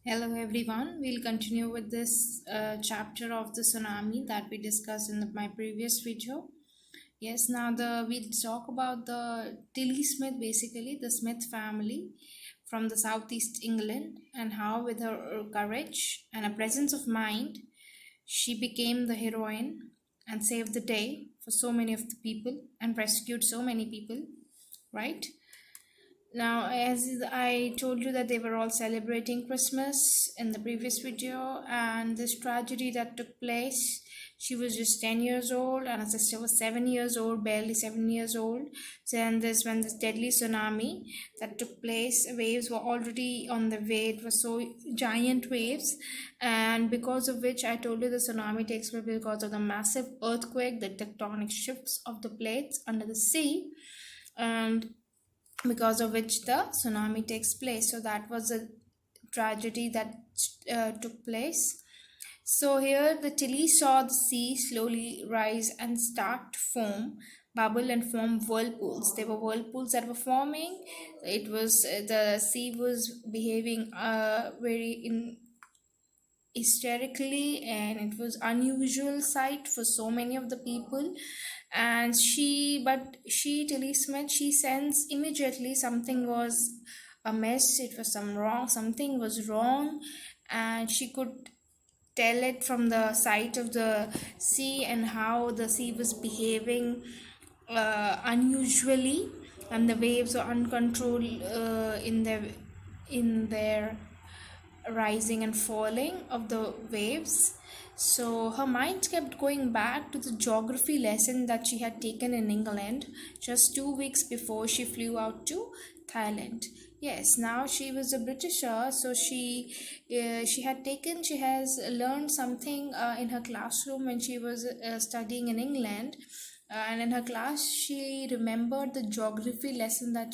Hello everyone. We'll continue with this chapter of the tsunami that we discussed in my previous video. Yes, now we'll talk about the Tilly Smith, basically the Smith family from the southeast England, and how with her courage and a presence of mind, she became the heroine and saved the day for so many of the people and rescued so many people, right? Now, as I told you that they were all celebrating Christmas in the previous video, and this tragedy that took place, she was just 10 years old, and her sister was 7 years old, barely 7 years old. So, and this when this deadly tsunami that took place, waves were already on the way. It was so giant waves, and because of which I told you the tsunami takes place because of the massive earthquake, the tectonic shifts of the plates under the sea, and because of which the tsunami takes place. So that was a tragedy that took place. So here the Tilly saw the sea slowly rise and start to form, bubble and form whirlpools. There were whirlpools that were forming. It was the sea was behaving very in hysterically, and it was unusual sight for so many of the people. And she Tilly Smith, she sensed immediately something was amiss. It was something was wrong, and she could tell it from the sight of the sea and how the sea was behaving unusually, and the waves were uncontrolled in their rising and falling of the waves. So her mind kept going back to the geography lesson that she had taken in England just 2 weeks before she flew out to Thailand. Yes, now she was a Britisher, so she has learned something in her classroom when she was studying in England, and in her class she remembered the geography lesson that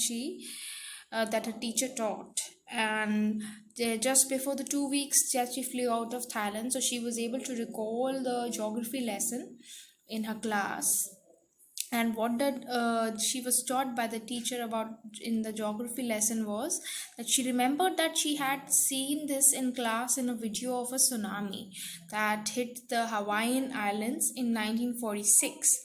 her teacher taught. And just before the 2 weeks that she flew out of Thailand, so she was able to recall the geography lesson in her class. And what that she was taught by the teacher about in the geography lesson was that she remembered that she had seen this in class in a video of a tsunami that hit the Hawaiian Islands in 1946.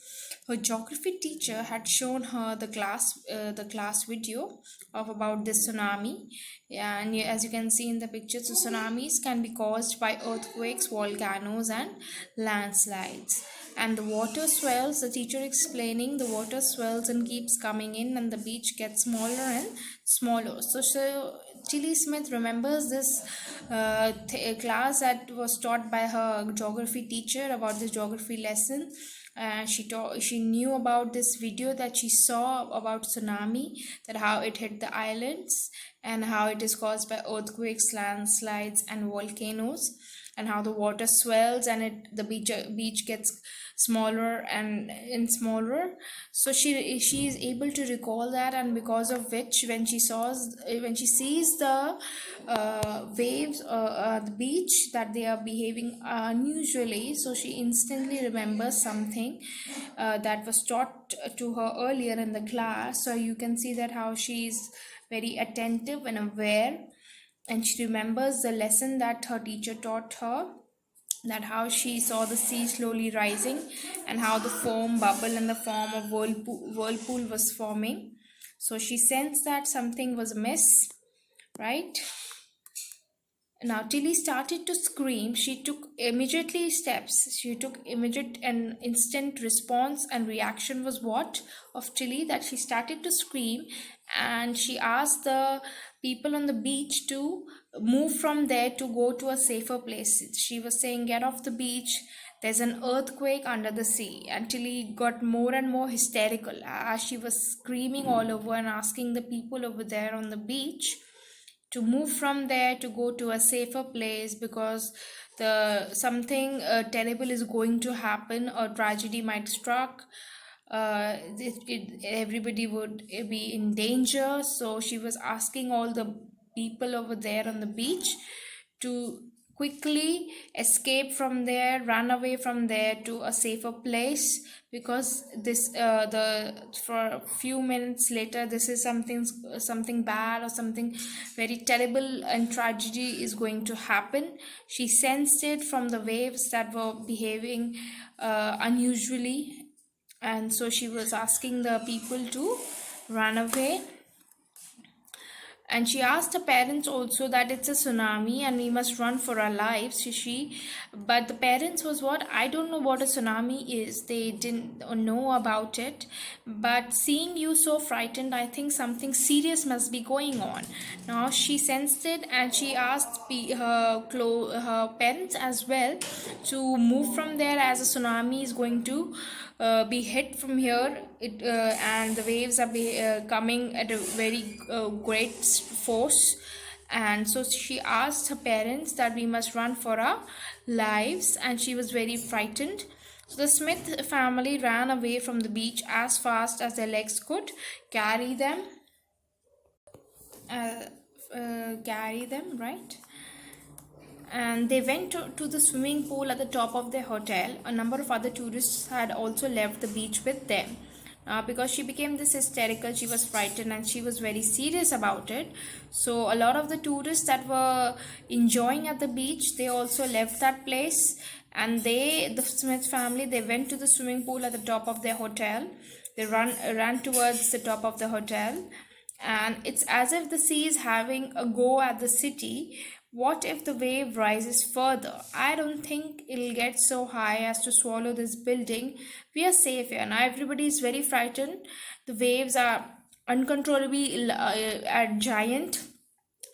Her geography teacher had shown her the class video of about this tsunami. Yeah, and as you can see in the pictures, the tsunamis can be caused by earthquakes, volcanoes, and landslides. And the water swells, the teacher explaining, the water swells and keeps coming in, and the beach gets smaller and smaller. So Tilly Smith remembers this class that was taught by her geography teacher about this geography lesson. She knew about this video that she saw about tsunami, that how it hit the islands and how it is caused by earthquakes, landslides, and volcanoes, and how the water swells and the beach gets smaller. So she is able to recall that, and because of which when she sees the waves at the beach that they are behaving unusually, so she instantly remembers something that was taught to her earlier in the class. So you can see that how she is very attentive and aware, and she remembers the lesson that her teacher taught her, that how she saw the sea slowly rising and how the foam bubble in the form of whirlpool was forming. So she sensed that something was amiss, right? Now Tilly started to scream. She took immediately steps. She took immediate and instant response, and reaction was what of Tilly, that she started to scream, and she asked the people on the beach to move from there to go to a safer place. She was saying, "Get off the beach. There's an earthquake under the sea." And Tilly got more and more hysterical as she was screaming all over and asking the people over there on the beach to move from there to go to a safer place, because the something terrible is going to happen, a tragedy might struck. Everybody would be in danger. So she was asking all the people over there on the beach to quickly escape from there, run away from there to a safer place, because this the for a few minutes later, this is something bad or something very terrible and tragedy is going to happen. She sensed it from the waves that were behaving unusually, and so she was asking the people to run away. And she asked her parents also that it's a tsunami and we must run for our lives, but the parents was, what, I don't know what a tsunami is. They didn't know about it. But seeing you so frightened, I think something serious must be going on. Now she sensed it, and she asked her parents as well to move from there, as a tsunami is going to be hit from here. And the waves are coming at a very great force. And so she asked her parents that we must run for our lives, and she was very frightened. So the Smith family ran away from the beach as fast as their legs could carry them. Right? And they went to the swimming pool at the top of their hotel. A number of other tourists had also left the beach with them. Because she became this hysterical, she was frightened and she was very serious about it. So a lot of the tourists that were enjoying at the beach, they also left that place, and the Smith family, they went to the swimming pool at the top of their hotel. They ran towards the top of the hotel, and it's as if the sea is having a go at the city. What if the wave rises further? I don't think it'll get so high as to swallow this building. We are safe here. Now everybody is very frightened. The waves are uncontrollably giant,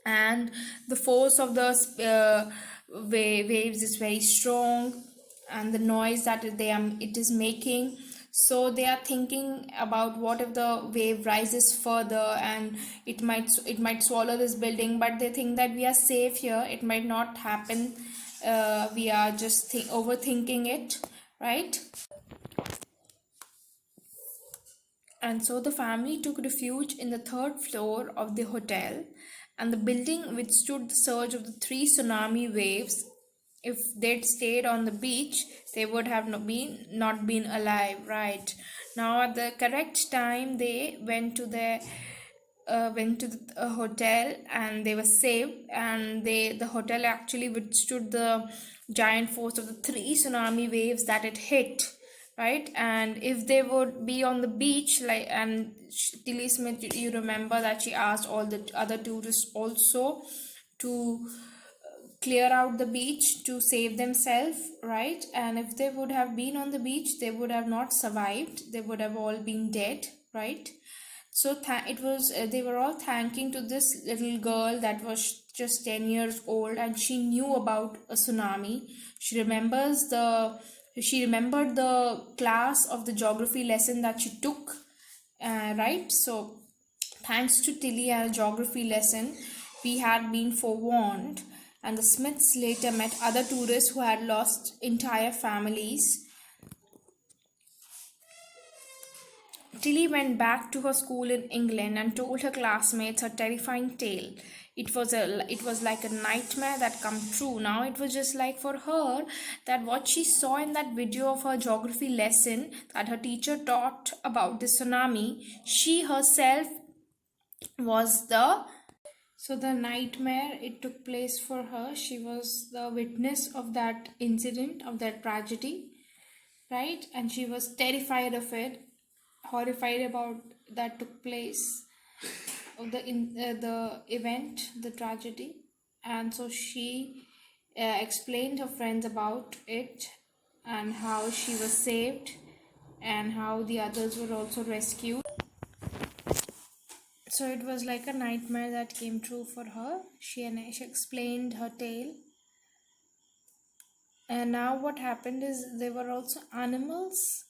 and the force of the waves is very strong, and the noise that it is making. So they are thinking about, what if the wave rises further and it might swallow this building. But they think that we are safe here, it might not happen. We are just overthinking it, right? And so the family took refuge in the third floor of the hotel, and the building withstood the surge of the three tsunami waves. If they'd stayed on the beach, they would have not been alive, right? Now, at the correct time, they went to the hotel, and they were safe, and the hotel actually withstood the giant force of the three tsunami waves that it hit, right? And if they would be on the beach, like, and Tilly Smith, you remember that she asked all the other tourists also to clear out the beach to save themselves, right? And if they would have been on the beach, they would have not survived, they would have all been dead, right? So it was they were all thanking to this little girl that was just 10 years old, and she knew about a tsunami. She remembered the class of the geography lesson that she took, right? So thanks to Tilly and a geography lesson, we had been forewarned. And the Smiths later met other tourists who had lost entire families. Tilly went back to her school in England and told her classmates her terrifying tale. It was like a nightmare that come true. Now it was just like for her that what she saw in that video of her geography lesson that her teacher taught about the tsunami, she herself was the nightmare, it took place for her. She was the witness of that incident, of that tragedy, right? And she was terrified of it, horrified about that took place, of the event, the tragedy. And so she explained her friends about it, and how she was saved, and how the others were also rescued. So it was like a nightmare that came true for her. She explained her tale. And now what happened is, there were also animals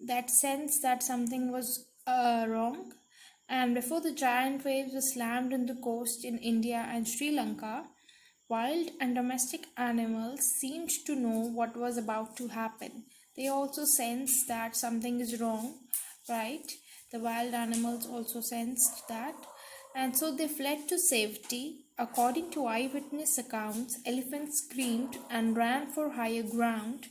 that sensed that something was wrong. And before the giant waves were slammed on the coast in India and Sri Lanka, wild and domestic animals seemed to know what was about to happen. They also sensed that something is wrong, right? The wild animals also sensed that. and so they fled to safety. According to eyewitness accounts, elephants screamed and ran for higher ground.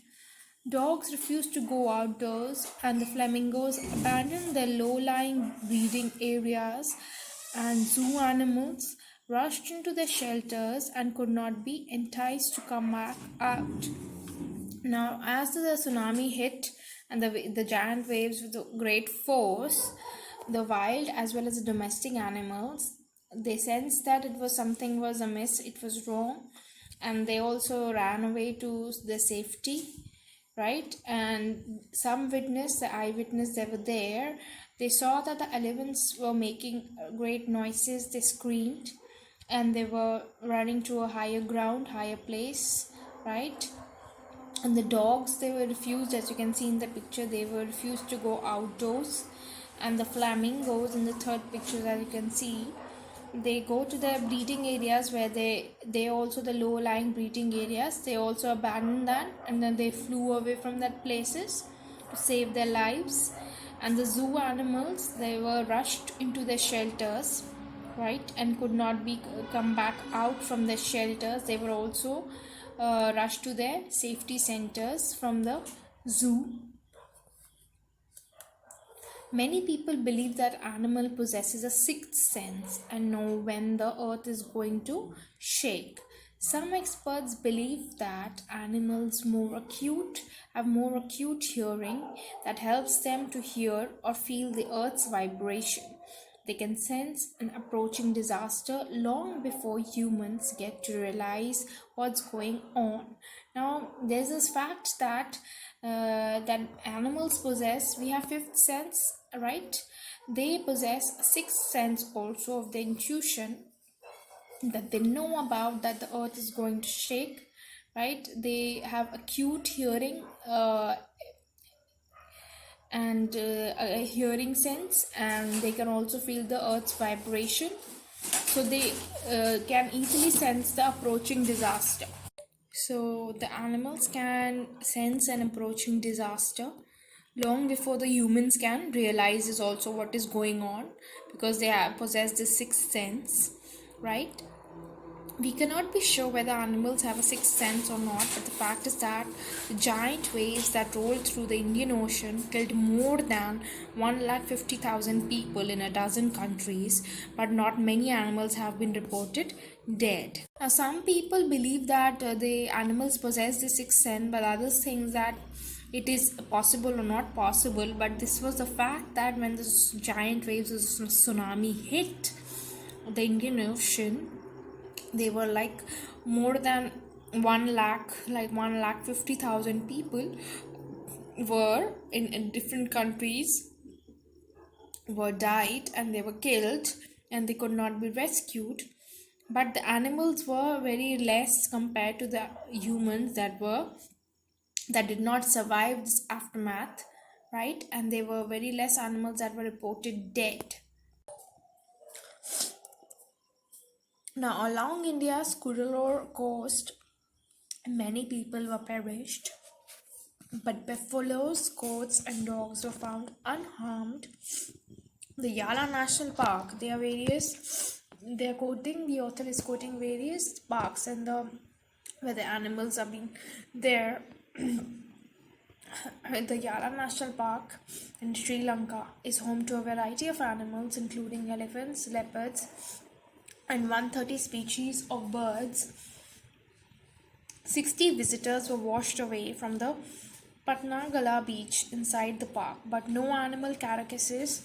Dogs refused to go outdoors, and the flamingos abandoned their low lying breeding areas, and zoo animals rushed into their shelters and could not be enticed to come back out. Now, as the tsunami hit and the giant waves with great force, the wild as well as the domestic animals, they sensed that it was something was amiss, it was wrong, and they also ran away to the safety, right? And some witness, the eyewitness, they were there. They saw that the elephants were making great noises. They screamed, and they were running to a higher ground, higher place, right? And the dogs, they were refused, as you can see in the picture, they were refused to go outdoors. And the flamingos in the third picture, as you can see, they go to their breeding areas where they also, the low lying breeding areas, they also abandon that, and then they flew away from that places to save their lives. And the zoo animals, they were rushed into their shelters, right, and could not be come back out from the shelters. They were also rushed to their safety centers from the zoo. Many people believe that animal possesses a sixth sense and know when the earth is going to shake. Some experts believe that animals have more acute hearing that helps them to hear or feel the earth's vibration. They can sense an approaching disaster long before humans get to realize what's going on. Now, there's this fact that animals possess. We have fifth sense, right? They possess sixth sense also of the intuition, that they know about that the earth is going to shake, right? They have acute hearing and a hearing sense, and they can also feel the earth's vibration, so they can easily sense the approaching disaster. So the animals can sense an approaching disaster long before the humans can realize is also what is going on, because they have possessed the sixth sense, right? We cannot be sure whether animals have a sixth sense or not, but the fact is that the giant waves that rolled through the Indian Ocean killed more than 150,000 people in a dozen countries, but not many animals have been reported dead. Now, some people believe that the animals possess the sixth sense, but others think that it is possible or not possible. But this was the fact that when the giant waves of tsunami hit the Indian Ocean, they were like more than 1 lakh, like 1,50,000 people were in different countries were died, and they were killed, and they could not be rescued. But the animals were very less compared to the humans that did not survive this aftermath, right? And there were very less animals that were reported dead. Now, along India's Cuddalore coast, many people were perished, but buffaloes, goats, and dogs were found unharmed. The Yala National Park, the author is quoting various parks and where the animals are being there. The Yala National Park in Sri Lanka is home to a variety of animals, including elephants, leopards, and 130 species of birds. 60 visitors were washed away from the Patnagala beach inside the park, but no animal carcasses,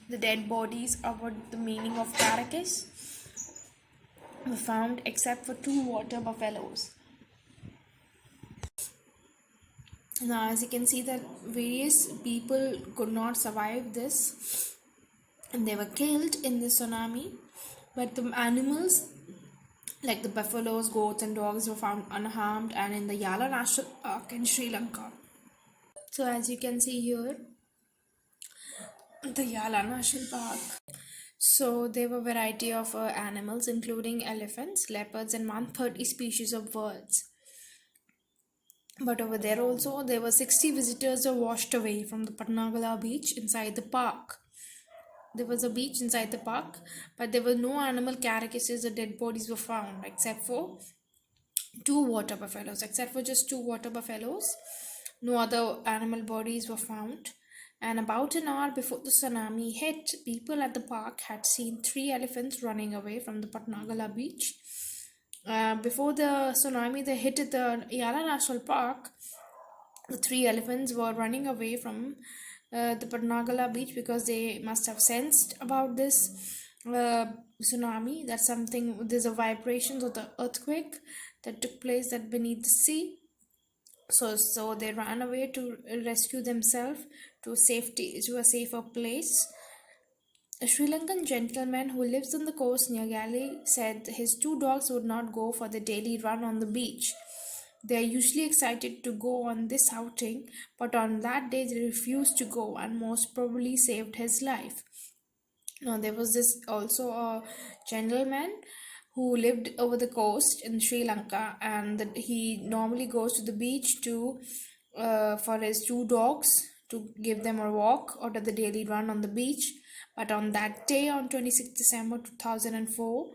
the dead bodies are what the meaning of carcass, were found except for 2 water buffaloes. Now, as you can see, that various people could not survive this, and they were killed in the tsunami, but the animals like the buffaloes, goats, and dogs were found unharmed and in the Yala National Park in Sri Lanka. So, as you can see here, the Yala National Park. So, there were a variety of animals, including elephants, leopards, and 130 species of birds. But over there also, there were 60 visitors who were washed away from the Patnagala beach inside the park. There was a beach inside the park, but there were no animal carcasses or dead bodies were found except for two water buffaloes. Except for just two water buffaloes, no other animal bodies were found. And about an hour before the tsunami hit, people at the park had seen three elephants running away from the Patnagala beach. Before the tsunami that hit the Yala National Park, the three elephants were running away from the Patnagala beach because they must have sensed about this tsunami, that something, there's a vibrations of the earthquake that took place that beneath the sea. So they ran away to rescue themselves to a safer place. A Sri Lankan gentleman who lives on the coast near Gali said his two dogs would not go for the daily run on the beach. They are usually excited to go on this outing, but on that day they refused to go and most probably saved his life. Now, there was this also a gentleman who lived over the coast in Sri Lanka, and he normally goes to the beach to for his two dogs to give them a walk or to the daily run on the beach. But on that day, on 26th December 2004,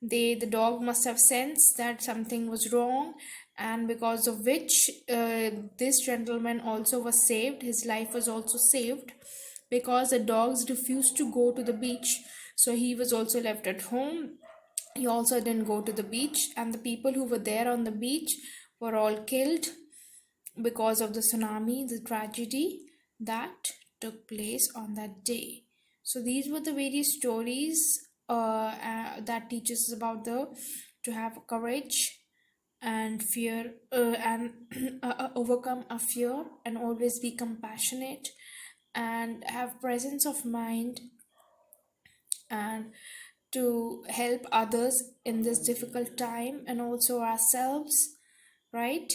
the dog must have sensed that something was wrong, and because of which this gentleman also was saved. His life was also saved because the dogs refused to go to the beach, so he was also left at home. He also didn't go to the beach, and the people who were there on the beach were all killed because of the tsunami, the tragedy that took place on that day. So these were the various stories that teaches us about the to have courage and fear and overcome a fear and always be compassionate and have presence of mind and to help others in this difficult time and also ourselves, right?